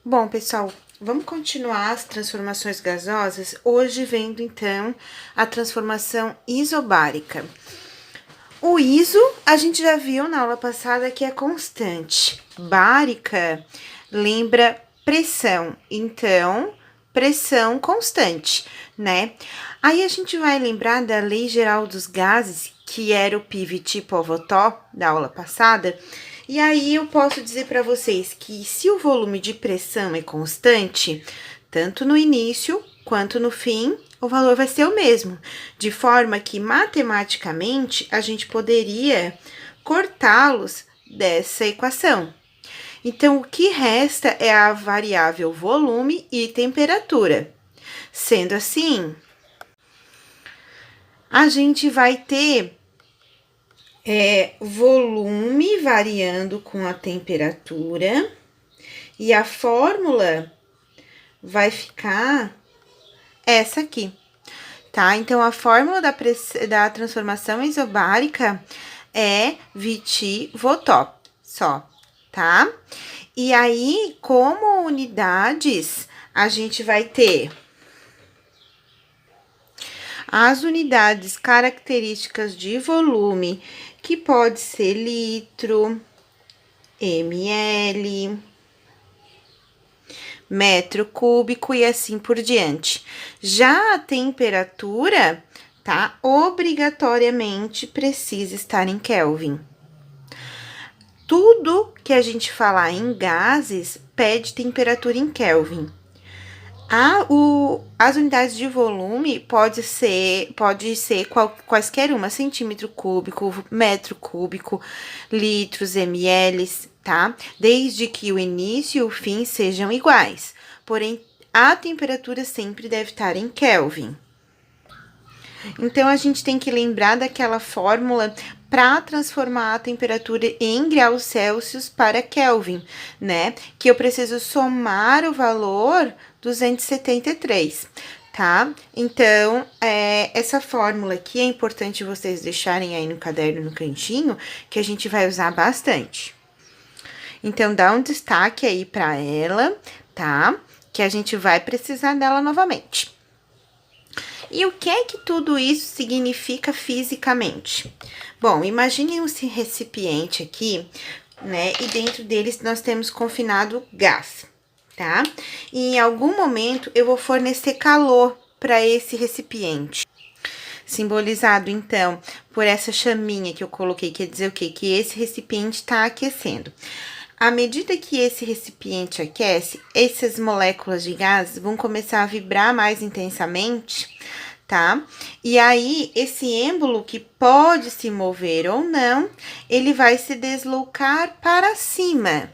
Bom, pessoal, vamos continuar as transformações gasosas, hoje vendo, então, a transformação isobárica. O iso, a gente já viu na aula passada que é constante. Bárica lembra pressão, então, pressão constante, né? Aí a gente vai lembrar da Lei Geral dos Gases, que era o Pivot-Povetot da aula passada. E aí eu posso dizer para vocês que se o volume de pressão é constante, tanto no início quanto no fim, o valor vai ser o mesmo, de forma que matematicamente a gente poderia cortá-los dessa equação. Então, o que resta é a variável volume e temperatura. Sendo assim, a gente vai ter volume variando com a temperatura e a fórmula vai ficar essa aqui, tá? Então, a fórmula da transformação isobárica é Viti-Votop, só, tá? E aí, como unidades, a gente vai ter as unidades características de volume, que pode ser litro, ml, metro cúbico e assim por diante. Já a temperatura, tá? Obrigatoriamente precisa estar em Kelvin. Tudo que a gente falar em gases pede temperatura em Kelvin. As unidades de volume pode ser quaisquer uma, centímetro cúbico, metro cúbico, litros, ml, tá? Desde que o início e o fim sejam iguais. Porém, a temperatura sempre deve estar em Kelvin. Então, a gente tem que lembrar daquela fórmula para transformar a temperatura em graus Celsius para Kelvin, né? Que eu preciso somar o valor 273, tá? Então, essa fórmula aqui é importante vocês deixarem aí no caderno, no cantinho, que a gente vai usar bastante. Então, dá um destaque aí para ela, tá? Que a gente vai precisar dela novamente. E o que é que tudo isso significa fisicamente? Bom, imaginem um recipiente aqui, né? E dentro deles nós temos confinado gás, tá? E em algum momento eu vou fornecer calor para esse recipiente. Simbolizado, então, por essa chaminha que eu coloquei, quer dizer o quê? Que esse recipiente está aquecendo. À medida que esse recipiente aquece, essas moléculas de gás vão começar a vibrar mais intensamente, tá? E aí, esse êmbolo que pode se mover ou não, ele vai se deslocar para cima.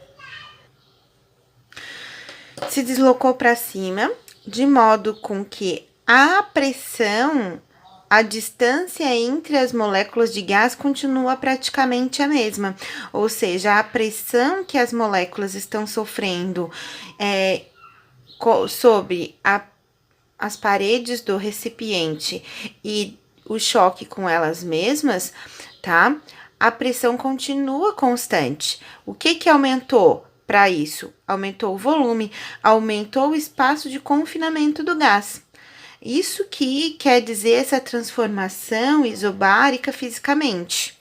Se deslocou para cima, de modo com que a pressão, a distância entre as moléculas de gás continua praticamente a mesma, ou seja, a pressão que as moléculas estão sofrendo sobre as paredes do recipiente e o choque com elas mesmas, tá? A pressão continua constante. O que aumentou para isso? Aumentou o volume, aumentou o espaço de confinamento do gás. Isso que quer dizer essa transformação isobárica fisicamente.